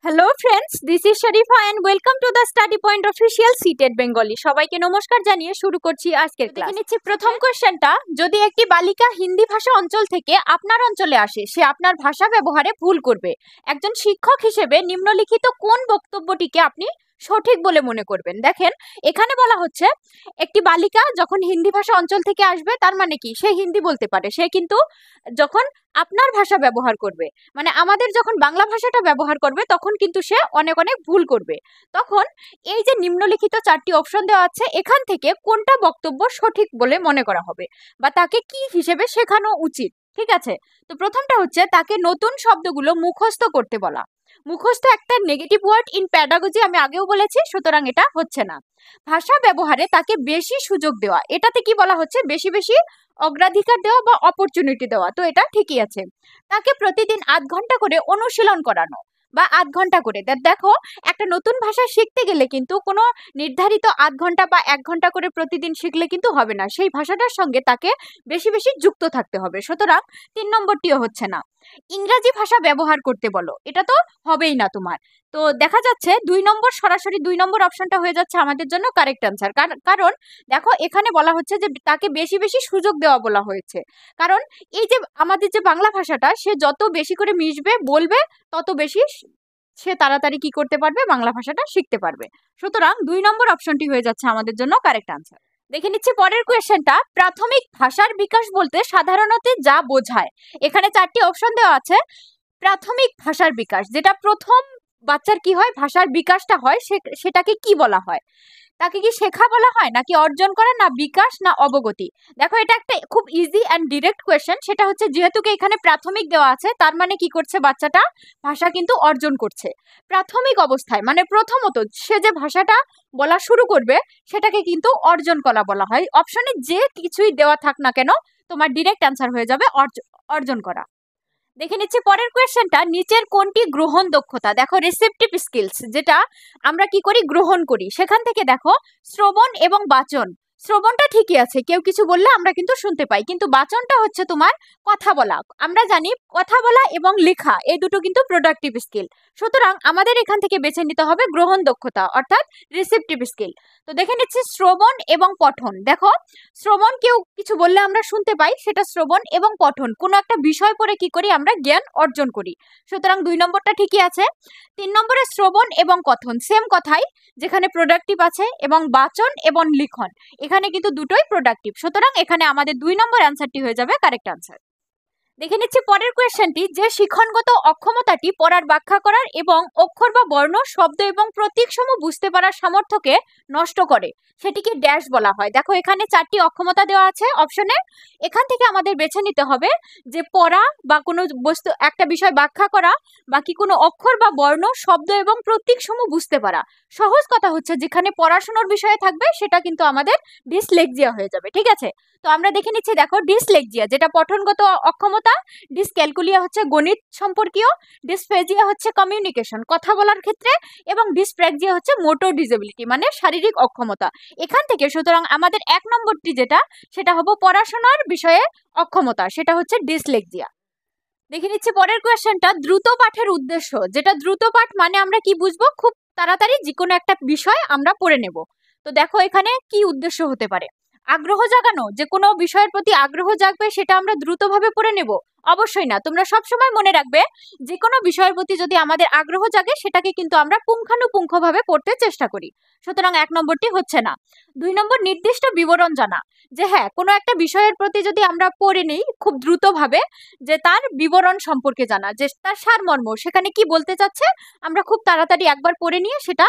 Hello friends, this is Sharifa and welcome to the study point official সিটেড বেঙ্গলি। সবাইকে নমস্কার জানিয়ে শুরু করছি আজকের ক্লাস। দেখে নিচ্ছি প্রথম কোশ্চেনটা। যদি একটি বালিকা হিন্দি ভাষা অঞ্চল থেকে আপনার অঞ্চলে আসে, সে আপনার ভাষা ব্যবহারে ভুল করবে। একজন শিক্ষক হিসেবে নিম্নলিখিত কোন বক্তব্যটিকে আপনি সঠিক বলে মনে করবেন? দেখেন, এখানে বলা হচ্ছে একটি বালিকা যখন হিন্দি ভাষা অঞ্চল থেকে আসবে, তার মানে কি সে হিন্দি বলতে পারে। সে কিন্তু যখন আপনার ভাষা ব্যবহার করবে, মানে আমাদের যখন বাংলা ভাষাটা ব্যবহার করবে, তখন কিন্তু সে অনেক অনেক ভুল করবে। তখন এই যে নিম্নলিখিত চারটি অপশন দেওয়া আছে, এখান থেকে কোনটা বক্তব্য সঠিক বলে মনে করা হবে বা তাকে কি হিসেবে শেখানো উচিত? ঠিক আছে, তো প্রথমটা হচ্ছে তাকে নতুন শব্দগুলো মুখস্থ করতে বলা। মুখস্থ একটা নেগেটিভ ওয়ার্ড ইন প্যাডাগজি, আমি আগেও বলেছি, সুতরাং এটা হচ্ছে না। ভাষা ব্যবহারে তাকে বেশি সুযোগ দেওয়া, এটাতে কি বলা হচ্ছে? বেশি বেশি অগ্রাধিকার দেওয়া বা অপরচুনিটি দেওয়া, তো এটা ঠিকই আছে। তাকে প্রতিদিন ৮ ঘন্টা করে অনুশীলন করানো বা ৮ ঘন্টা করে। দেখো, একটা নতুন ভাষা শিখতে গেলে কিন্তু কোনো নির্ধারিত ৮ ঘন্টা বা ১ ঘন্টা করে প্রতিদিন শিখলে কিন্তু হবে না, সেই ভাষাটার সঙ্গে তাকে বেশি বেশি যুক্ত থাকতে হবে। সুতরাং ৩ নম্বরটিও হচ্ছে না। ইংরাজি ভাষা ব্যবহার করতে বলো, এটা তো হবেই না তোমার। তো দেখা যাচ্ছে ২ নম্বর, সরাসরি ২ নম্বর অপশনটা হয়ে যাচ্ছে আমাদের জন্য কারেক্ট অ্যান্সার। কারণ দেখো, এখানে বলা হচ্ছে যে তাকে বেশি বেশি সুযোগ দেওয়া বলা হয়েছে। কারণ এই যে আমাদের যে বাংলা ভাষাটা, সে যত বেশি করে মিশবে, বলবে, তত বেশি সে তাড়াতাড়ি কি করতে পারবে? বাংলা ভাষাটা শিখতে পারবে। সুতরাং ২ নম্বর অপশনটি হয়ে যাচ্ছে আমাদের জন্য কারেক্ট আনসার। দেখে নিচ্ছি পরের কোয়েশ্চেনটা। প্রাথমিক ভাষার বিকাশ বলতে সাধারণত যা বোঝায়, এখানে ৪টি অপশন দেওয়া আছে। প্রাথমিক ভাষার বিকাশ, যেটা প্রথম বাচ্চার কি হয়, ভাষার বিকাশটা হয়, সেটাকে কি বলা হয়? তাকে কি শেখা বলা হয়, নাকি অর্জন করা, না বিকাশ, না অবগতি? দেখো, এটা একটা খুব ইজি অ্যান্ড ডিরেক্ট কোয়েশ্চেন। সেটা হচ্ছে, যেহেতু এখানে প্রাথমিক দেওয়া আছে, তার মানে কি করছে বাচ্চাটা? ভাষা কিন্তু অর্জন করছে প্রাথমিক অবস্থায়। মানে প্রথমত সে যে ভাষাটা বলা শুরু করবে, সেটাকে কিন্তু অর্জন করা বলা হয়। অপশনে যে কিছুই দেওয়া থাক না কেন, তোমার ডিরেক্ট অ্যান্সার হয়ে যাবে অর্জন করা। দেখে নিচ্ছি পরের কোয়েশ্চেনটা। নিচের কোনটি গ্রহণ দক্ষতা? দেখো, রিসেপটিভ স্কিলস, যেটা আমরা কি করি? গ্রহণ করি। সেখান থেকে দেখো, শ্রবণ এবং বাচন। শ্রবণটা ঠিকই আছে, কেউ কিছু বললে আমরা কিন্তু শুনতে পাই, কিন্তু বাচনটা হচ্ছে তোমার কথা বলা। আমরা জানি কথা বলা এবং লেখা, এই দুটো কিন্তু প্রোডাক্টিভ স্কিল। সুতরাং আমাদের এখান থেকে বেছে নিতে হবে গ্রহণ দক্ষতা, অর্থাৎ রিসেপটিভ স্কিল। তো দেখে নিচ্ছি শ্রবণ এবং পঠন। দেখো, শ্রবণ, কেউ কিছু বললে আমরা শুনতে পাই, সেটা শ্রবণ, এবং পঠন, কোনো একটা বিষয় পড়ে কি করি? আমরা জ্ঞান অর্জন করি। সুতরাং ২ নম্বরটা ঠিকই আছে। ৩ নম্বরে শ্রবণ এবং কথন, সেম কথাই, যেখানে প্রোডাক্টিভ আছে, এবং বাচন এবং লিখন, এখানে কিন্তু দুটোই প্রোডাক্টিভ। সুতরাং এখানে আমাদের ২ নম্বর অ্যান্সারটি হয়ে যাবে কারেক্ট অ্যান্সার। দেখে নিচ্ছি পরের কোয়েশ্চেনটি। যে শিক্ষণগত অক্ষমতাটি পড়ার, ব্যাখ্যা করার এবং অক্ষর বা বর্ণ, শব্দ এবং প্রতীক সমূহ বুঝতে পারার সামর্থ্যকে নষ্ট করে, সেটিকে ড্যাশ বলা হয়। দেখো, এখানে ৪টি অক্ষমতা দেওয়া আছে অপশনে। এখান থেকে আমাদের বেছে নিতে হবে যে পড়া বা কোনো বস্তু, একটা বিষয় ব্যাখ্যা করা, বাকি কোনো অক্ষর বা বর্ণ, শব্দ এবং প্রতীক সমূহ বুঝতে পারা। সহজ কথা হচ্ছে, যেখানে পড়াশোনার বিষয়ে থাকবে, সেটা কিন্তু আমাদের ডিসলেক্সিয়া হয়ে যাবে। ঠিক আছে, তো আমরা দেখে নিচ্ছি। দেখো, ডিসলেক্সিয়া যেটা পঠনগত অক্ষমতা, ডিসক্যালকুলিয়া হচ্ছে গণিত সম্পর্কীয়, ডিসফেজিয়া হচ্ছে কমিউনিকেশন, কথা বলার ক্ষেত্রে, এবং ডিসপ্র্যাগজিয়া হচ্ছে মোটর ডিসেবিলিটি, মানে শারীরিক অক্ষমতা। এখান থেকে সুতরাং আমাদের ১ নম্বরটি যেটা, সেটা হবো পড়াশোনার বিষয়ে অক্ষমতা, সেটা হচ্ছে ডিসলেক্সিয়া। দেখে নিচ্ছি পরের কোয়েশ্চেনটা। দ্রুত পাঠের উদ্দেশ্য, যেটা দ্রুত পাঠ মানে আমরা কি বুঝবো? খুব তাড়াতাড়ি যে কোনো একটা বিষয় আমরা পড়ে নেব। তো দেখো, এখানে কি উদ্দেশ্য হতে পারে? আগ্রহ জাগানো, যে কোনো বিষয়ের প্রতি আগ্রহ জাগবে, সেটা আমরা দ্রুতভাবে পড়ে নেব? অবশ্যই না। তোমরা সবসময় মনে রাখবে, যে কোনো বিষয়ের প্রতি যদি আমাদের আগ্রহ জাগে, সেটাকে কিন্তু আমরা পুঙ্খানুপুঙ্খভাবে পড়তে চেষ্টা করি। সুতরাং ১ নম্বরটি হচ্ছে না। ২ নম্বর, নির্দিষ্ট বিবরণ জানা, যে হ্যাঁ, কোনো একটা বিষয়ের প্রতি যদি আমরা পড়ে নিই খুব দ্রুতভাবে, যে তার বিবরণ সম্পর্কে জানা, যে তার সারমর্ম, সেখানে কি বলতে চাচ্ছে, আমরা খুব তাড়াতাড়ি একবার পড়ে নিয়ে সেটা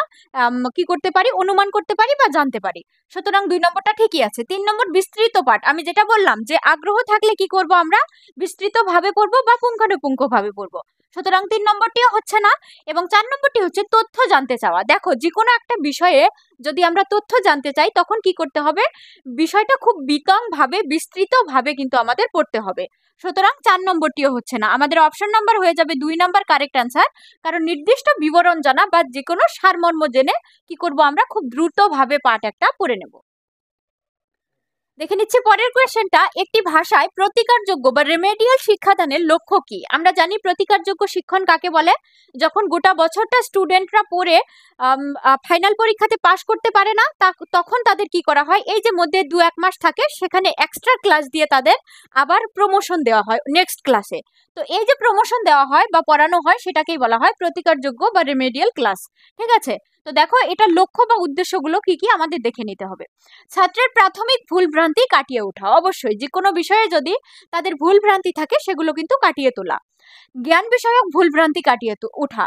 কি করতে পারি? অনুমান করতে পারি বা জানতে পারি। সুতরাং ২ নম্বরটা ঠিকই আছে। ৩ নম্বর, বিস্তৃত পাঠ, আমি যেটা বললাম যে আগ্রহ থাকলে কি করব? আমরা বিস্তৃত ভাবে পড়বো বা পুঙ্খানুপুঙ্খ ভাবে পড়বো। সুতরাং ৩ নম্বরটিও হচ্ছে না। এবং ৪ নম্বরটি হচ্ছে তথ্য জানতে চাওয়া। দেখো, যে কোনো একটা বিষয়ে যদি আমরা তথ্য জানতে চাই, তখন কি করতে হবে? বিষয়টা খুব বিতং ভাবে, বিস্তৃত ভাবে কিন্তু আমাদের পড়তে হবে। সুতরাং ৪ নম্বরটিও হচ্ছে না। আমাদের অপশন নাম্বার হয়ে যাবে ২ নাম্বার কারেক্ট অ্যান্সার। কারণ নির্দিষ্ট বিবরণ জানা বা যে কোনো সারমর্ম জেনে কি করব? আমরা খুব দ্রুত ভাবে পাঠ একটা পড়ে নেব। দেখে নিচ্ছি পরের কোয়েশ্চেনটা, একটি ভাষায় প্রতিকারযোগ্য বা রেমেডিয়াল শিক্ষাদানের লক্ষ্য কি? আমরা জানি প্রতিকারযোগ্য শিক্ষণ কাকে বলে। যখন গোটা বছরটা স্টুডেন্টরা পড়ে ফাইনাল পরীক্ষাতে পাশ করতে পারে না, তখন তাদের কি করা হয়, এই যে মধ্যে 2-1 মাস থাকে সেখানে এক্সট্রা ক্লাস দিয়ে তাদের আবার প্রমোশন দেওয়া হয় নেক্সট ক্লাসে। তো এই যে প্রমোশন দেওয়া হয় বা পড়ানো হয় সেটাকেই বলা হয় প্রতিকারযোগ্য বা রেমেডিয়াল ক্লাস। ঠিক আছে, তো দেখো এটার লক্ষ্য বা উদ্দেশ্যগুলো কি কি আমাদের দেখে নিতে হবে। ছাত্রের প্রাথমিক ভুল ভ্রান্তি কাটিয়ে ওঠা, অবশ্যই যে কোনো বিষয়ে যদি তাদের ভুল ভ্রান্তি থাকে সেগুলো কিন্তু কাটিয়ে তোলা। জ্ঞান বিষয়ক ভুল ভ্রান্তি কাটিয়ে ওঠা,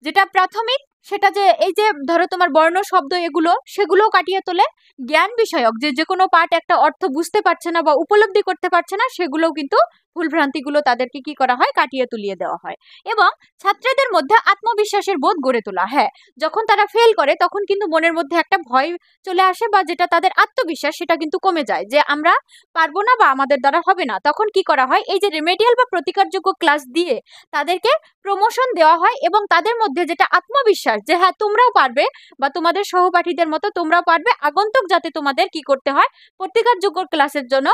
যেটা প্রাথমিক সেটা যে এই যে ধরো তোমার বর্ণ শব্দ এগুলো সেগুলোও কাটিয়ে তোলে। জ্ঞান বিষয়ক যে যে কোনো পার্ট একটা অর্থ বুঝতে পারছে না বা উপলব্ধি করতে পারছে না সেগুলোও কিন্তু ভুল ভ্রান্তিগুলো তাদেরকে কি করা হয়, কাটিয়ে তুলিয়ে দেওয়া হয়। এবং ছাত্রদের মধ্যে আত্মবিশ্বাসের বোধ গড়ে তোলা। হ্যাঁ, যখন তারা ফেল করে তখন কিন্তু মনের মধ্যে একটা ভয় চলে আসে বা যেটা তাদের আত্মবিশ্বাস সেটা কিন্তু কমে যায়, যে আমরা পারবো না বা আমাদের দ্বারা হবে না। তখন কি করা হয়, এই যে রেমেডিয়াল বা প্রতিকারযোগ্য ক্লাস দিয়ে তাদেরকে প্রমোশন দেওয়া হয় এবং তাদের মধ্যে যেটা আত্মবিশ্বাস যে হ্যাঁ তোমরাও পারবে বা তোমাদের সহপাঠীদের মতো তোমরাও পারবে, আগন্তুক যাতে তোমাদের কি করতে হয়, প্রতিকারযোগ্য ক্লাসের জন্য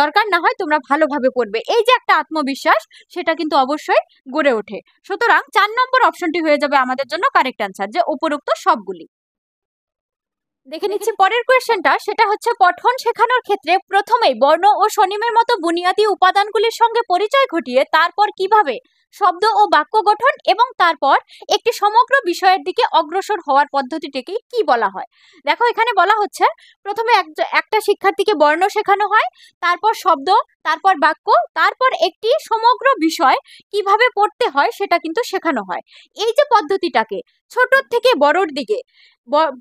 দরকার না হয়, তোমরা ভালোভাবে পড়বে, এই যে একটা আত্মবিশ্বাস সেটা কিন্তু অবশ্যই গড়ে ওঠে। সুতরাং 4 নম্বর অপশনটি হয়ে যাবে আমাদের জন্য কারেক্ট অ্যান্সার, যে উপরোক্ত সবগুলি। দেখে নিচ্ছি পরের কোয়েশ্চেনটা, সেটা হচ্ছে পঠন শেখানোর ক্ষেত্রে প্রথমেই বর্ণ ও স্বনিমের মতো বুনিয়াদী উপাদানগুলির সঙ্গে পরিচয় ঘটিয়ে তারপর কিভাবে শব্দ ও বাক্য গঠন এবং তারপর একটি সমগ্র বিষয়ের দিকে অগ্রসর হওয়ার পদ্ধতিটিকে কি বলা হয়। দেখো এখানে বলা হচ্ছে প্রথমে একটা শিক্ষার্থীকে বর্ণ শেখানো হয়, তারপর শব্দ, তারপর বাক্য, তারপর একটি সমগ্র বিষয় কিভাবে পড়তে হয় সেটা কিন্তু শেখানো হয়। এই যে পদ্ধতিটাকে ছোট থেকে বড়র দিকে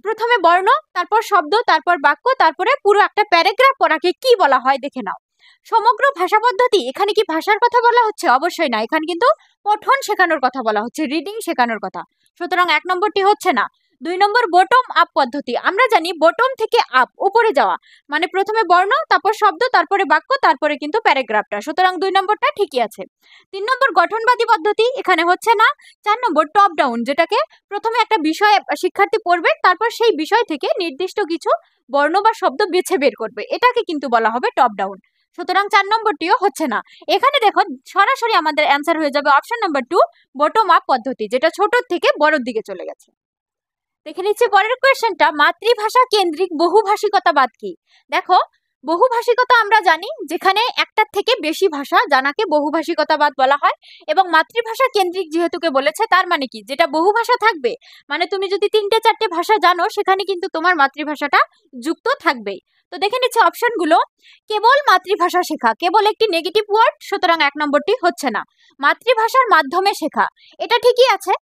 প্রথমে বর্ণ, তারপর শব্দ, তারপর বাক্য, তারপরে পুরো একটা প্যারাগ্রাফ পড়াকে কি বলা হয় দেখে নাও। সমগ্র ভাষা পদ্ধতি, এখানে কি ভাষার কথা বলা হচ্ছে? অবশ্যই না, এখানে কিন্তু পঠন শেখানোর কথা বলা হচ্ছে, রিডিং শেখানোর কথা। সুতরাং 1 নম্বরটি হচ্ছে না। 2 নম্বর বটম আপ পদ্ধতি, আমরা জানি বটম থেকে আপ উপরে যাওয়া মানে প্রথমে বর্ণ, তারপর শব্দ, তারপরে বাক্য, তারপরে কিন্তু প্যারাগ্রাফটা। সুতরাং 2 নম্বরটা ঠিকই আছে। 3 নম্বর গঠনবাদী পদ্ধতি, এখানে হচ্ছে না। 4 নম্বর টপ ডাউন, যেটাকে প্রথমে একটা বিষয় শিক্ষার্থী পড়বে, তারপর সেই বিষয় থেকে নির্দিষ্ট কিছু বর্ণ বা শব্দ বেছে বের করবে, এটাকে কিন্তু বলা হবে টপ ডাউন। সুতরাং 4 নম্বরটিও হচ্ছে না। এখানে দেখো সরাসরি আমাদের অ্যান্সার হয়ে যাবে অপশন নাম্বার 2, বটম আপ পদ্ধতি, যেটা ছোট থেকে বড়র দিকে চলে গেছে। দেখে নিচ্ছি পরের কোয়েশ্চেনটা, মাতৃভাষা কেন্দ্রিক বহুভাষিকতাবাদ কি? দেখো বহুভাষিকতা আমরা জানি যেখানে একটার থেকে বেশি ভাষা জানাকে বহুভাষিকতাবাদ বলা হয়, এবং মাতৃভাষা কেন্দ্রিক যেহেতুকে বলেছে তার মানে কি, যেটা বহু ভাষা থাকবে, মানে তুমি যদি 3টে-4টে ভাষা জানো সেখানে কিন্তু তোমার মাতৃভাষাটা যুক্ত থাকবেই। তো দেখে নিচ্ছি অপশনগুলো। কেবল মাতৃভাষা শেখা কেবল একটি নেগেটিভ ওয়ার্ড, সুতরাং 1 নম্বরটি হচ্ছে না। মাতৃভাষার মাধ্যমে শেখা, এটা ঠিকই আছে,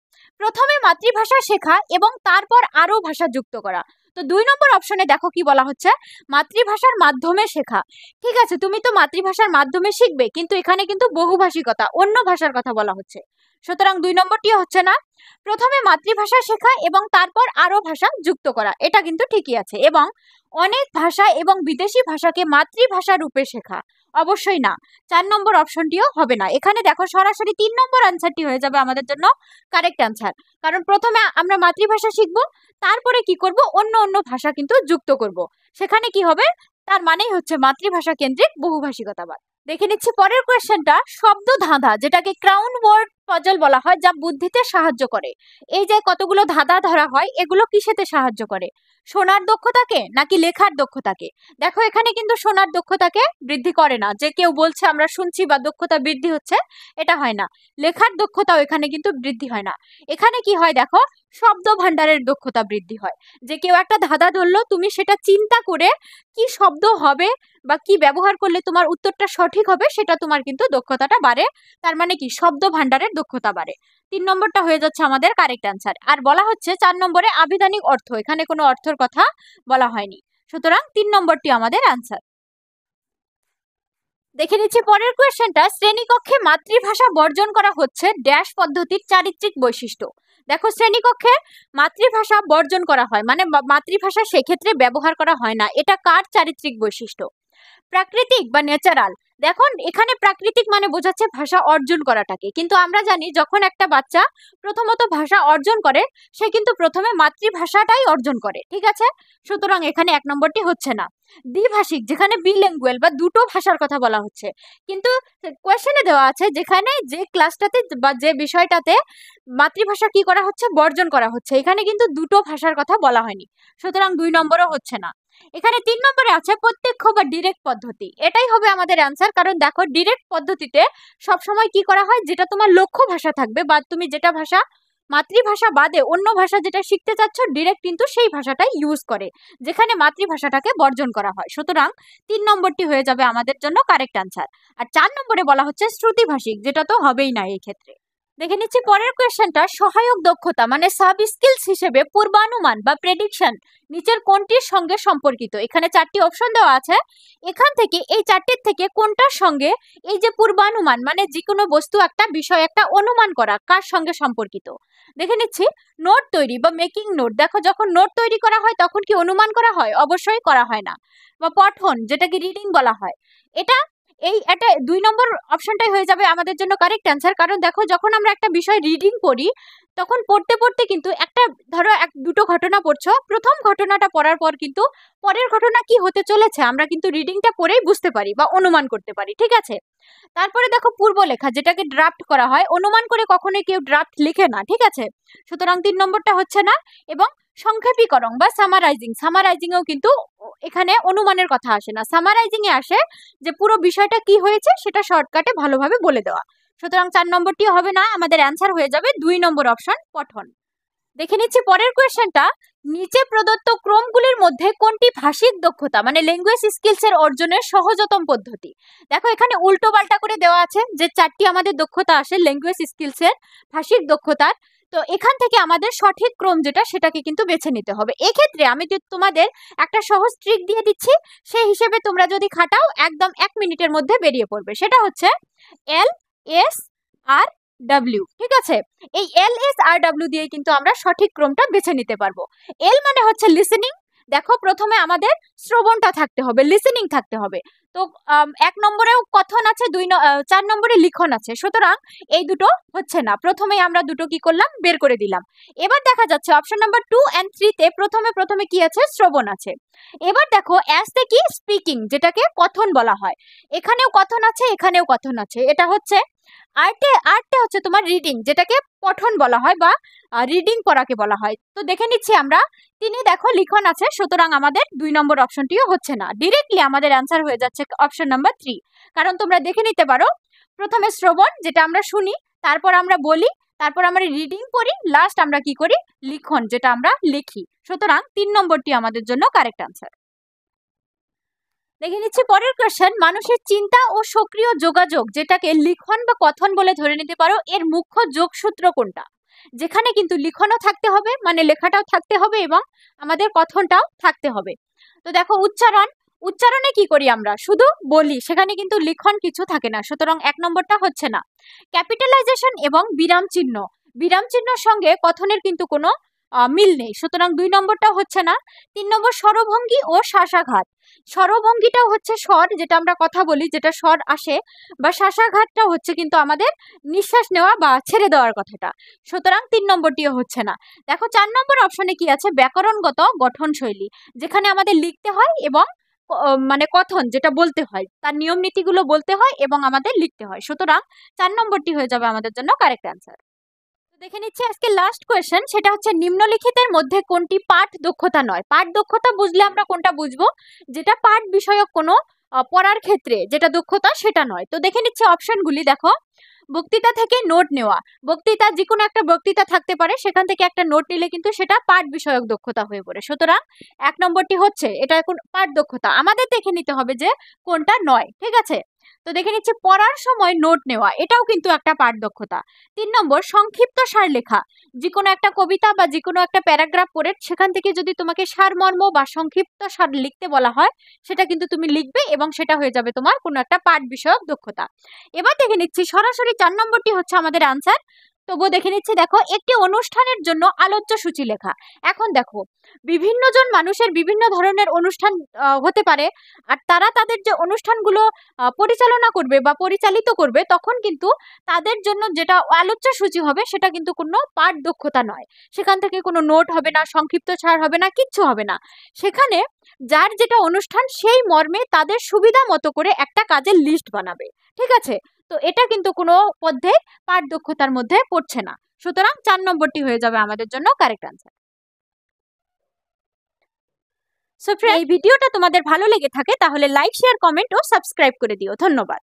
প্রথমে মাতৃভাষা শেখা এবং তারপর আরো ভাষা যুক্ত করা। তো 2 নম্বর অপশনে দেখো কি বলা হচ্ছে, মাতৃভাষার মাধ্যমে শেখা। ঠিক আছে, তুমি তো মাতৃভাষার মাধ্যমে শিখবে, কিন্তু এখানে কিন্তু বহুভাষিকতা, অন্য ভাষার কথা বলা হচ্ছে। সুতরাং 2 নম্বরটি হচ্ছে না। প্রথমে মাতৃভাষা শেখা এবং তারপর আরো ভাষা যুক্ত করা, এটা কিন্তু ঠিকই আছে। এবং অনেক ভাষা এবং বিদেশি ভাষাকে মাতৃভাষা রূপে শেখা, অবশ্যই না। 4 নম্বর অপশনটিও হবে না। এখানে দেখো সরাসরি 3 নম্বর আনসারটি হয়ে যাবে আমাদের জন্য কারেক্ট আনসার, কারণ প্রথমে আমরা মাতৃভাষা শিখবো, তারপরে কি করব, অন্য অন্য ভাষা কিন্তু যুক্ত করব, সেখানে কি হবে, তার মানেই হচ্ছে মাতৃভাষা কেন্দ্রিক বহুভাষিকতাবাদ। দেখে নিচ্ছি পরের কোয়েশ্চেনটা, শব্দ ধাঁধা, যেটাকে ক্রাউন ওয়ার্ড পজল বলা হয়, যা বুদ্ধিতে সাহায্য করে। এই যে কতগুলো ধাঁধা ধরা হয়, এগুলো কিসেতে সাহায্য করে? শোনার দক্ষতাকে নাকি লেখার দক্ষতাকে? দেখো এখানে কিন্তু শোনার দক্ষতাকে বৃদ্ধি করে না, যে কেউ বলছে আমরা শুনছি বা দক্ষতা বৃদ্ধি হচ্ছে, এটা হয় না। লেখার দক্ষতাও এখানে কিন্তু বৃদ্ধি হয় না। এখানে কি হয় দেখো, শব্দ ভান্ডারের দক্ষতা বৃদ্ধি হয়, যে কেউ একটা ধাঁধা ধরলো, তুমি সেটা চিন্তা করে কি শব্দ হবে বা কি ব্যবহার করলে তোমার উত্তরটা সঠিক হবে, সেটা তোমার কিন্তু দক্ষতাটা বাড়ে, তার মানে কি শব্দ ভান্ডারের দক্ষতা বাড়ে। 3 নম্বরটা হয়ে যাচ্ছে আমাদের কারেক্ট অ্যান্সার। আর বলা হচ্ছে 4 নম্বরে আবিধানিক অর্থ, এখানে কোনো অর্থের কথা বলা হয়নি, সুতরাং 3 নম্বরটি আমাদের অ্যান্সার। দেখে নিচ্ছি পরের কোয়েশ্চেনটা, শ্রেণীকক্ষে মাতৃভাষা বর্জন করা হচ্ছে ড্যাশ পদ্ধতির চারিত্রিক বৈশিষ্ট্য। দেখো শ্রেণীকক্ষে মাতৃভাষা বর্জন করা হয় মানে মাতৃভাষা সেক্ষেত্রে ব্যবহার করা হয় না, এটা কার চারিত্রিক বৈশিষ্ট্য? প্রাকৃতিক বা ন্যাচারাল। দেখুন এখানে প্রাকৃতিক মানে বোঝাচ্ছে ভাষা অর্জন করাটাকে, কিন্তু আমরা জানি যখন একটা বাচ্চা প্রথমত ভাষা অর্জন করে সে কিন্তু প্রথমে মাতৃভাষাটাই অর্জন করে, ঠিক আছে? সুতরাং এখানে 1 নম্বরটি হচ্ছে না। দ্বিভাষিক, যেখানে বিল্যাঙ্গুয়াল বা দুটো ভাষার কথা বলা হচ্ছে, কিন্তু কোয়েশ্চেনে দেওয়া আছে যেখানে যে ক্লাসটাতে বা যে বিষয়টাতে মাতৃভাষা কি করা হচ্ছে, বর্জন করা হচ্ছে, এখানে কিন্তু দুটো ভাষার কথা বলা হয়নি, সুতরাং 2 নম্বরও হচ্ছে না। এখানে 3 নম্বরে আছে প্রত্যক্ষ বা ডিরেক্ট পদ্ধতি, এটাই হবে আমাদের অ্যান্সার। কারণ দেখো ডিরেক্ট পদ্ধতিতে সবসময় কি করা হয়, যেটা তোমার লক্ষ্য ভাষা থাকবে বা তুমি যেটা ভাষা মাতৃভাষা বাদে অন্য ভাষা যেটা শিখতে চাচ্ছ, ডিরেক্ট কিন্তু সেই ভাষাটাই ইউজ করে, যেখানে মাতৃভাষাটাকে বর্জন করা হয়। সুতরাং 3 নম্বরটি হয়ে যাবে আমাদের জন্য কারেক্ট অ্যান্সার। আর 4 নম্বরে বলা হচ্ছে শ্রুতিভাষিক, যেটা তো হবেই না এই ক্ষেত্রে। দেখে নিচ্ছি পরের কোয়েশ্চেনটা, সহায়ক দক্ষতা মানে সাব স্কিলস হিসেবে পূর্বানুমান বা প্রেডিকশন নিচের কোনটির সঙ্গে সম্পর্কিত। এখানে 4টি অপশন দেওয়া আছে, এখান থেকে এই 4টির থেকে কোনটার সঙ্গে এই যে পূর্বানুমান মানে যে কোনো বস্তু একটা বিষয় একটা অনুমান করা কার সঙ্গে সম্পর্কিত। দেখে নিচ্ছি নোট তৈরি বা মেকিং নোট, দেখো যখন নোট তৈরি করা হয় তখন কি অনুমান করা হয়? অবশ্যই করা হয় না। বা পঠন, যেটাকে রিডিং বলা হয়, এটা এটা 2 নম্বর অপশনটাই হয়ে যাবে আমাদের জন্য কারেক্ট অ্যান্সার। কারণ দেখো যখন আমরা একটা বিষয় রিডিং পড়ি তখন পড়তে পড়তে কিন্তু একটা ধরো দুটো ঘটনা পড়ছো, প্রথম ঘটনাটা পড়ার পর কিন্তু পরের ঘটনা কি হতে চলেছে আমরা কিন্তু রিডিংটা পড়েই বুঝতে পারি বা অনুমান করতে পারি, ঠিক আছে। তারপরে দেখো পূর্ব লেখা, যেটাকে ড্রাফট করা হয়, অনুমান করে কখনোই কেউ ড্রাফট লিখে না, ঠিক আছে। সুতরাং 3 নম্বরটা হচ্ছে না। এবং সংক্ষেপীকরণ বা সামারাইজিং, সামারাইজিংও কিন্তু এখানে অনুমানের কথা আসে না, সামারাইজিং এ আসে যে পুরো বিষয়টা কি হয়েছে সেটা শর্টকাটে ভালোভাবে বলে দেওয়া। সুতরাং 4 নম্বরটিও হবে না, আমাদের অ্যান্সার হয়ে যাবে 2 নম্বর অপশন পঠন। দেখে নিচ্ছি পরের কোয়েশ্চেনটা, নিচে প্রদত্ত ক্রমগুলির মধ্যে কোনটি ভাষিক দক্ষতা মানে ল্যাঙ্গুয়েজ স্কিলস এর অর্জনের সহজতম পদ্ধতি। দেখো এখানে উল্টো পাল্টা করে দেওয়া আছে যে 4টি আমাদের দক্ষতা আসে ল্যাঙ্গুয়েজ স্কিলস এর ভাষিক দক্ষতার, তো এখান থেকে আমাদের সঠিক ক্রম যেটা সেটাকে কিন্তু বেছে নিতে হবে। এক্ষেত্রে আমি তোমাদের একটা সহজ ট্রিক দিয়ে দিচ্ছি, সেই হিসেবে তোমরা যদি খাটাও একদম 1 মিনিটের মধ্যে বেরিয়ে পড়বে। সেটা হচ্ছে LSR ডাব্লিউ, ঠিক আছে। এই LSR দিয়ে কিন্তু আমরা সঠিক ক্রমটা বেছে নিতে পারবো। এল মানে হচ্ছে লিসেনিং, দেখো প্রথমে আমাদের শ্রবণটা থাকতে হবে, লিসেনিং থাকতে হবে। তো 1 নম্বরেও কথন আছে, 4 নম্বরে লিখন আছে, সুতরাং এই দুটো হচ্ছে না। প্রথমেই আমরা দুটো কি করলাম, বের করে দিলাম। এবার দেখা যাচ্ছে অপশন নাম্বার 2 এন্ড 3 তে প্রথমে কি আছে, শ্রবণ আছে। এবার দেখো অ্যাস তে কি, স্পিকিং, যেটাকে কথন বলা হয়, এখানেও কথন আছে এখানেও কথন আছে। এটা হচ্ছে আর্টে হচ্ছে তোমার রিডিং, যেটাকে পঠন বলা হয় বা রিডিং পড়াকে বলা হয়। তো দেখে নিচ্ছি আমরা, তিনি দেখো লিখন আছে, সুতরাং আমাদের 2 নম্বর অপশনটিও হচ্ছে না। ডিরেক্টলি আমাদের অ্যান্সার হয়ে যাচ্ছে অপশন নাম্বার 3। কারণ তোমরা দেখে নিতে পারো, প্রথমে শ্রবণ যেটা আমরা শুনি, তারপর আমরা বলি, তারপর আমরা রিডিং পড়ি, লাস্ট আমরা কি করি, লিখন, যেটা আমরা লিখি। সুতরাং 3 নম্বরটি আমাদের জন্য কারেক্ট অ্যান্সার। দেখে নিচ্ছি পরের কোশ্চেন, মানুষের চিন্তা ও সক্রিয় যোগাযোগ, যেটাকে লিখন বা কথন বলে ধরে নিতে পারো, এর মুখ্য যোগসূত্র কোনটা। যেখানে কিন্তু লিখনও থাকতে হবে মানে লেখাটাও থাকতে হবে এবং আমাদের কথনটাও থাকতে হবে। তো দেখো উচ্চারণে কি করি আমরা, শুধু বলি, সেখানে কিন্তু লিখন কিছু থাকে না, সুতরাং 1 নম্বরটা হচ্ছে না। ক্যাপিটালাইজেশন এবং বিরাম চিহ্নর সঙ্গে কথনের কিন্তু কোনো মিল নেই, সুতরাং 2 নম্বরটা হচ্ছে না। 3 নম্বর স্বরভঙ্গি ও শ্বাসাঘাত, স্বরভঙ্গিটাও হচ্ছে স্বর, যেটা আমরা কথা বলি যেটা স্বর আসে, বা শ্বাসাঘাতটাও হচ্ছে কিন্তু আমাদের নিঃশ্বাস নেওয়া বা ছেড়ে দেওয়ার কথাটা, সুতরাং 3 নম্বরটিও হচ্ছে না। দেখো 4 নম্বর অপশনে কি আছে, ব্যাকরণগত গঠন শৈলী, যেখানে আমাদের লিখতে হয় এবং মানে কথন যেটা বলতে হয় তার নিয়ম নীতিগুলো বলতে হয় এবং আমাদের লিখতে হয়, সুতরাং 4 নম্বরটি হয়ে যাবে আমাদের জন্য কারেক্ট অ্যান্সার। দেখে নিচ্ছি আজকে লাস্ট কোয়েশ্চেন, সেটা হচ্ছে নিম্নলিখিতের মধ্যে কোনটি পাঠ দক্ষতা নয়। পাঠ দক্ষতা বুঝলে আমরা কোনটা বুঝবো, যেটা পাঠ বিষয়ক কোনো পড়ার ক্ষেত্রে যেটা দক্ষতা সেটা নয়। তো দেখে নিচ্ছি অপশনগুলি, দেখো বক্তৃতা থেকে নোট নেওয়া, বক্তৃতা যে কোনো একটা বক্তৃতা থাকতে পারে, সেখান থেকে একটা নোট নিলে কিন্তু সেটা পাঠ বিষয়ক দক্ষতা হয়ে পড়ে, সুতরাং 1 নম্বরটি হচ্ছে এটা কোন পাঠ দক্ষতা, আমাদের দেখে নিতে হবে যে কোনটা নয়, ঠিক আছে। তো দেখে নিচ্ছি পড়ার সময় নোট নেওয়া, এটাও কিন্তু একটা পাঠ দক্ষতা। 3 নম্বর সংক্ষিপ্ত সার লেখা, যে কোনো একটা কবিতা বা যে কোনো একটা প্যারাগ্রাফ পড়ে সেখান থেকে যদি তোমাকে সারমর্ম বা সংক্ষিপ্ত সার লিখতে বলা হয়, সেটা কিন্তু তুমি লিখবে এবং সেটা হয়ে যাবে তোমার কোনো একটা পাঠ বিষয়ক দক্ষতা। এবার দেখে নিচ্ছি সরাসরি 4 নম্বরটি হচ্ছে আমাদের আনসার। তবুও দেখে নিচ্ছি। দেখো, একটি অনুষ্ঠানের জন্য আলোচ্য সূচি লেখা। এখন দেখো, বিভিন্ন জন মানুষের বিভিন্ন ধরনের অনুষ্ঠান হতে পারে, আর তারা তাদের যে অনুষ্ঠানগুলো পরিচালনা করবে বা পরিচালিত করবে, তখন কিন্তু তাদের জন্য যেটা আলোচ্য সূচি হবে সেটা কিন্তু কোনো পাঠ দক্ষতা নয়। সেখান থেকে কোনো নোট হবে না, সংক্ষিপ্ত ছাড় হবে না, কিচ্ছু হবে না। সেখানে যার যেটা অনুষ্ঠান সেই মর্মে তাদের সুবিধা মতো করে একটা কাজের লিস্ট বানাবে। ঠিক আছে? তো এটা কিন্তু কোনো পদ্ধে পাঠ দক্ষতার মধ্যে পড়ছে না। সুতরাং 4 নম্বরটি হয়ে যাবে আমাদের জন্য কারেক্ট আনসার। সো ফ্রেন্ড, এই ভিডিওটা তোমাদের ভালো লেগে থাকে তাহলে লাইক, শেয়ার, কমেন্ট ও সাবস্ক্রাইব করে দিও। ধন্যবাদ।